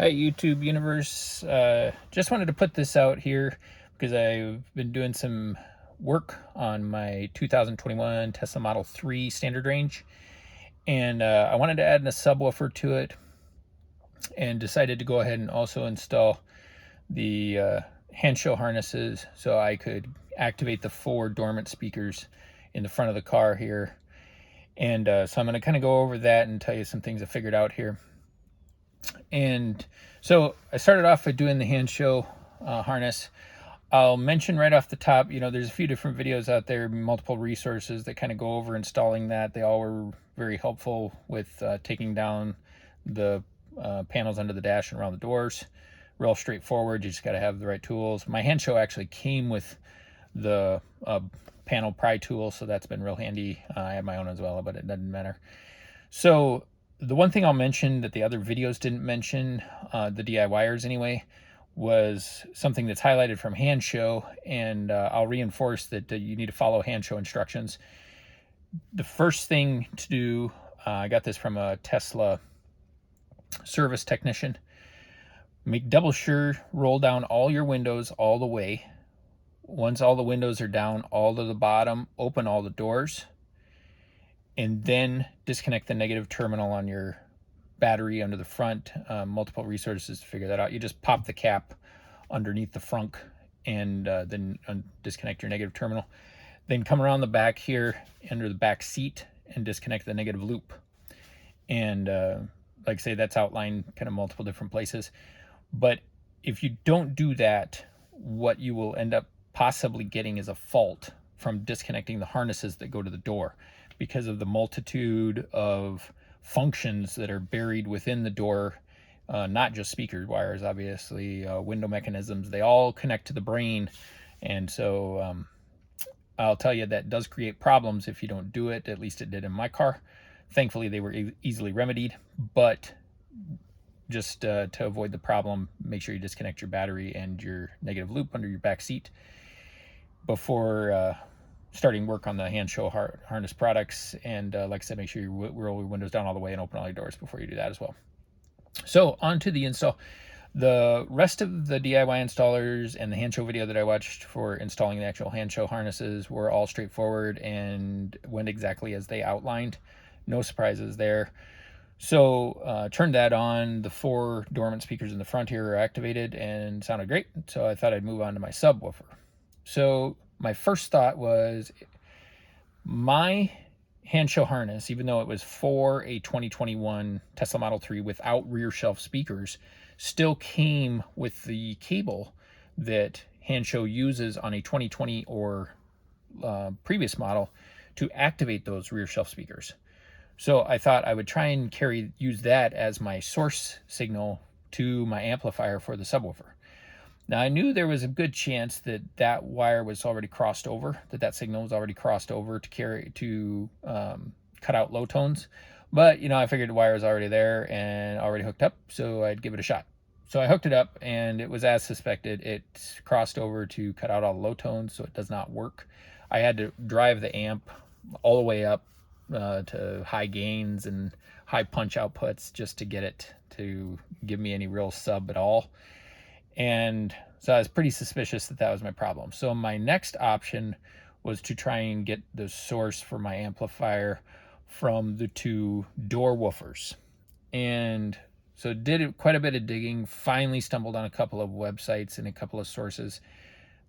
Hi, YouTube universe. Just wanted to put this out here because I've been doing some work on my 2021 Tesla Model 3 standard range, and I wanted to add a subwoofer to it, and decided to go ahead and also install the Hansshow harnesses so I could activate the 4 dormant speakers in the front of the car here. And so I'm going to kind of go over that and tell you some things I figured out here. And so I started off by doing the Hansshow harness. I'll mention right off the top, there's a few different videos out there, multiple resources that kind of go over installing that. They all were very helpful with taking down the panels under the dash and around the doors. Real straightforward. You just got to have the right tools. My Hansshow actually came with the panel pry tool, so that's been real handy. I have my own as well, but it doesn't matter. So the one thing I'll mention that the other videos didn't mention, the DIYers anyway, was something that's highlighted from Hansshow, and I'll reinforce that you need to follow Hansshow instructions. The first thing to do, I got this from a Tesla service technician. Make double sure, roll down all your windows all the way. Once all the windows are down, all to the bottom, open all the doors, and then disconnect the negative terminal on your battery under the front. Multiple resources to figure that out. You just pop the cap underneath the frunk and then disconnect your negative terminal. Then come around the back here under the back seat and disconnect the negative loop. And like I say, that's outlined kind of multiple different places. But if you don't do that, what you will end up possibly getting is a fault from disconnecting the harnesses that go to the door, because of the multitude of functions that are buried within the door. Not just speaker wires, obviously, window mechanisms, they all connect to the brain. And so I'll tell you, that does create problems if you don't do it. At least it did in my car. Thankfully, they were easily remedied, but just to avoid the problem, make sure you disconnect your battery and your negative loop under your back seat before starting work on the Hansshow harness products. And like I said, make sure you roll your windows down all the way and open all your doors before you do that as well. So on to the install. The rest of the DIY installers and the Hansshow video that I watched for installing the actual Hansshow harnesses were all straightforward and went exactly as they outlined. No surprises there. So turned that on. The 4 dormant speakers in the front here are activated and sounded great. So I thought I'd move on to my subwoofer. So my first thought was, my Hansshow harness, even though it was for a 2021 Tesla Model 3 without rear shelf speakers, still came with the cable that Hansshow uses on a 2020 or previous model to activate those rear shelf speakers. So I thought I would try and use that as my source signal to my amplifier for the subwoofer. Now, I knew there was a good chance that that wire was already crossed over, that signal was already crossed over to cut out low tones. But, I figured the wire was already there and already hooked up, so I'd give it a shot. So I hooked it up, and it was as suspected. It crossed over to cut out all the low tones, so it does not work. I had to drive the amp all the way up to high gains and high punch outputs just to get it to give me any real sub at all. And so I was pretty suspicious that that was my problem. So my next option was to try and get the source for my amplifier from the 2 door woofers. And so did quite a bit of digging, finally stumbled on a couple of websites and a couple of sources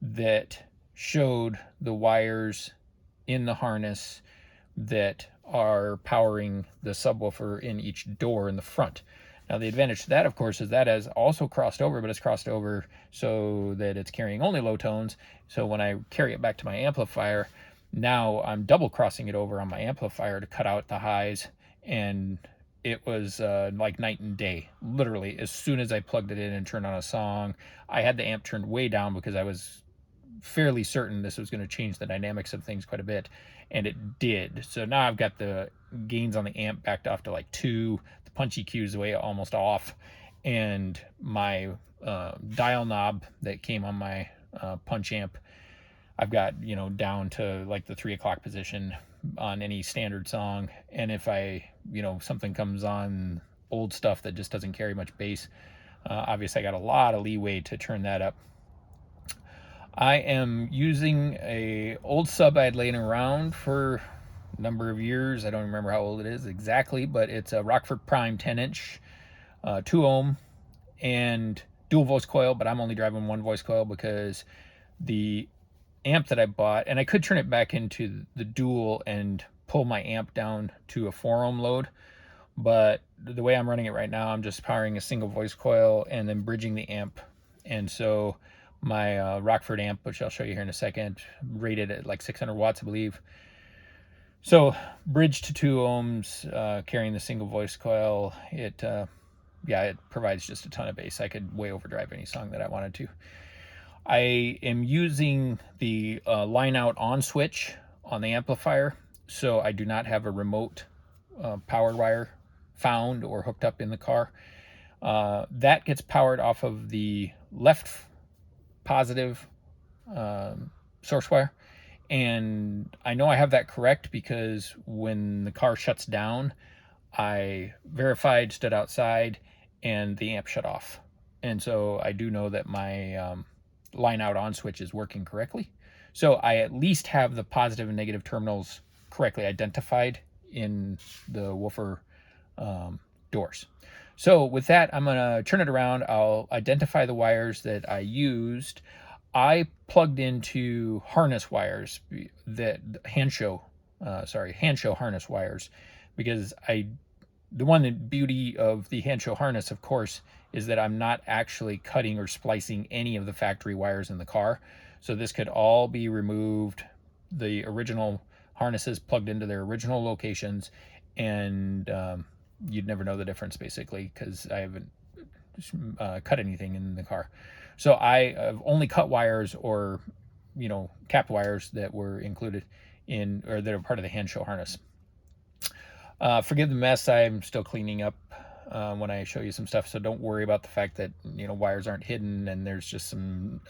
that showed the wires in the harness that are powering the subwoofer in each door in the front. Now, the advantage to that, of course, is that has also crossed over, but it's crossed over so that it's carrying only low tones. So when I carry it back to my amplifier, now I'm double crossing it over on my amplifier to cut out the highs. And it was like night and day. Literally, as soon as I plugged it in and turned on a song, I had the amp turned way down because I was fairly certain this was going to change the dynamics of things quite a bit, and it did. So now I've got the gains on the amp backed off to like 2, the punch EQ's away almost off, and my dial knob that came on my punch amp, I've got down to like the 3 o'clock position on any standard song. And if I something comes on, old stuff that just doesn't carry much bass, Obviously, I got a lot of leeway to turn that up. I am using a old sub I had laying around for a number of years. I don't remember how old it is exactly, but it's a Rockford Prime 10-inch, 2 ohm, and dual voice coil, but I'm only driving 1 voice coil because the amp that I bought, and I could turn it back into the dual and pull my amp down to a 4 ohm load, but the way I'm running it right now, I'm just powering a single voice coil and then bridging the amp. And so my Rockford amp, which I'll show you here in a second, rated at like 600 watts, I believe. So bridge to 2 ohms, carrying the single voice coil, it provides just a ton of bass. I could way overdrive any song that I wanted to. I am using the line out on switch on the amplifier, so I do not have a remote power wire found or hooked up in the car. That gets powered off of the left positive source wire, and I know I have that correct because when the car shuts down, I verified, stood outside, and the amp shut off. And so I do know that my line out on switch is working correctly. So I at least have the positive and negative terminals correctly identified in the woofer doors. So with that, I'm gonna turn it around. I'll identify the wires that I used. I plugged into harness wires, that Hansshow harness wires, because the one beauty of the Hansshow harness, of course, is that I'm not actually cutting or splicing any of the factory wires in the car. So this could all be removed, the original harnesses plugged into their original locations, and you'd never know the difference basically because I haven't cut anything in the car. So I have only cut wires or, capped wires that were included in, or that are part of the Hansshow harness. Forgive the mess. I'm still cleaning up when I show you some stuff, so don't worry about the fact that wires aren't hidden and there's just some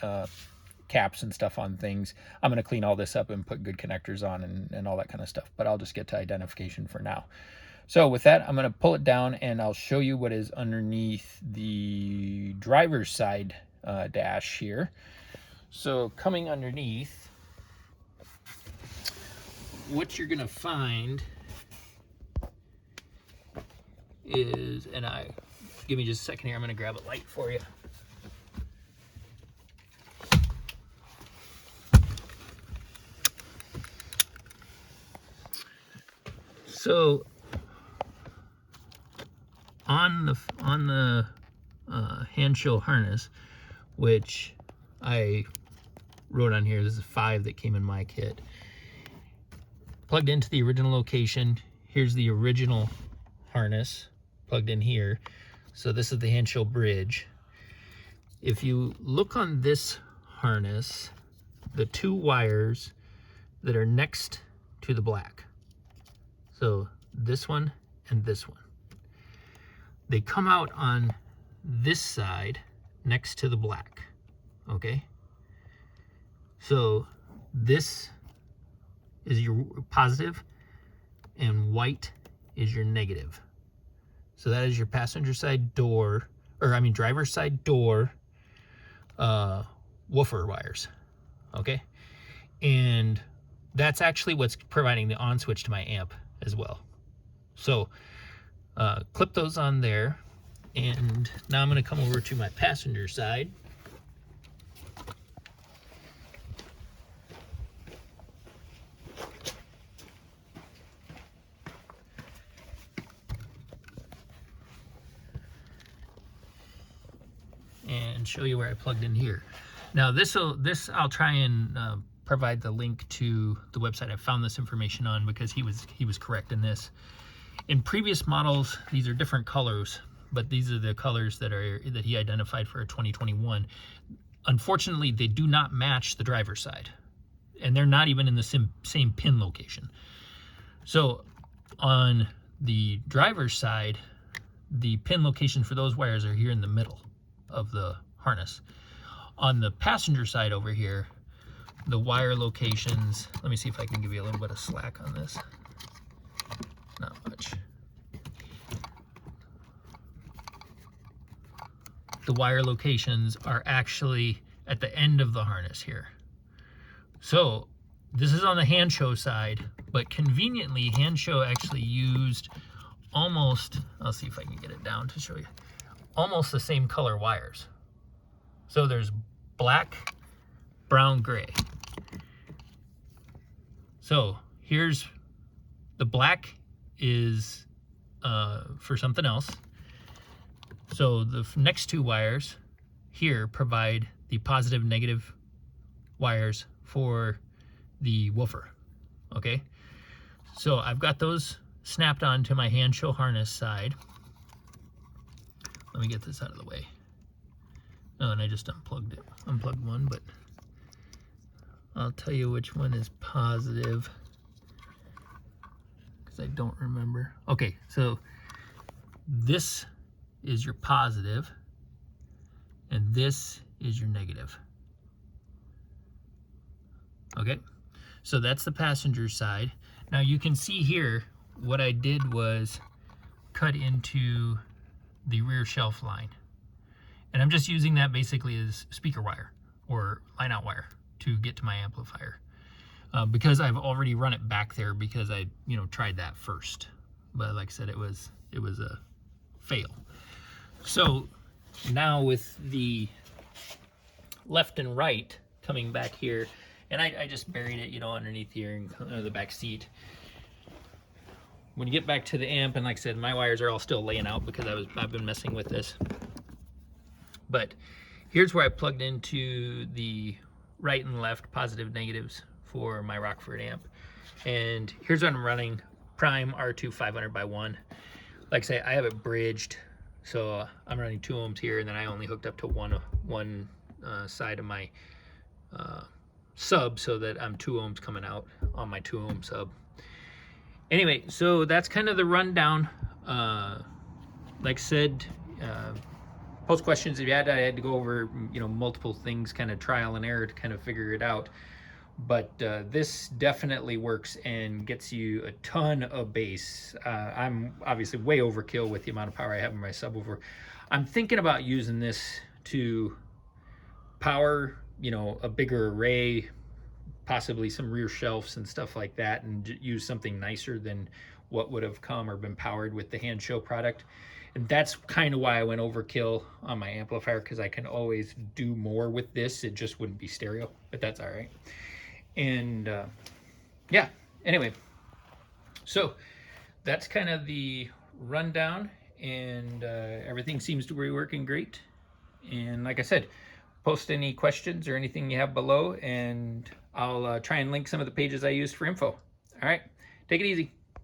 caps and stuff on things. I'm going to clean all this up and put good connectors on and all that kind of stuff, but I'll just get to identification for now. So with that, I'm going to pull it down and I'll show you what is underneath the driver's side dash here. So coming underneath, what you're going to find is, give me just a second here, I'm going to grab a light for you. So on the Hansshow harness, which I wrote on here, this is 5 that came in my kit, plugged into the original location. Here's the original harness plugged in here. So this is the Hansshow bridge. If you look on this harness, the 2 wires that are next to the black, so this one and this one, they come out on this side next to the black. Okay, so this is your positive and white is your negative. So that is your passenger side door, or I mean driver's side door woofer wires. Okay, and that's actually what's providing the on switch to my amp as well. So clip those on there, and now I'm going to come over to my passenger side. And show you where I plugged in here. Now this I'll try and provide the link to the website I found this information on, because he was correct in this. In previous models, these are different colors, but these are the colors that he identified for a 2021. Unfortunately, they do not match the driver's side, and they're not even in the same pin location. So on the driver's side, the pin location for those wires are here in the middle of the harness. On the passenger side over here, the wire locations, let me see if I can give you a little bit of slack on this. Not much. the wire locations are actually at the end of the harness here. So this is on the Hansshow side, but conveniently Hansshow actually used almost, I'll see if I can get it down to show you, almost the same color wires. So there's black, brown, gray. So here's the black is for something else. So the next two wires here provide the positive, negative wires for the woofer. Okay, so I've got those snapped onto my Hansshow harness side. Let me get this out of the way. Oh, and I just unplugged one, but I'll tell you which one is positive because I don't remember. Okay, so this is your positive and this is your negative. Okay, so that's the passenger side. Now you can see here what I did was cut into the rear shelf line, and I'm just using that basically as speaker wire or line out wire to get to my amplifier, because I've already run it back there because I tried that first, but like I said, it was a fail. So now with the left and right coming back here, and I just buried it underneath here in the back seat. When you get back to the amp, and like I said, my wires are all still laying out because I've been messing with this. But here's where I plugged into the right and left positive negatives for my Rockford amp. And here's what I'm running: Prime R2 500/1. Like I say, I have it bridged, so I'm running 2 ohms here, and then I only hooked up to one side of my sub, so that I'm 2 ohms coming out on my 2 ohm sub. Anyway, so that's kind of the rundown. Like I said, post questions if you had. I had to go over multiple things, kind of trial and error to kind of figure it out. But this definitely works and gets you a ton of bass. I'm obviously way overkill with the amount of power I have in my subwoofer. I'm thinking about using this to power a bigger array, possibly some rear shelves and stuff like that, and use something nicer than what would have come or been powered with the Hansshow product. And that's kind of why I went overkill on my amplifier, because I can always do more with this. It just wouldn't be stereo, but that's all right. And yeah, anyway, so that's kind of the rundown, and everything seems to be working great. And like I said, post any questions or anything you have below, and I'll try and link some of the pages I used for info. All right, take it easy.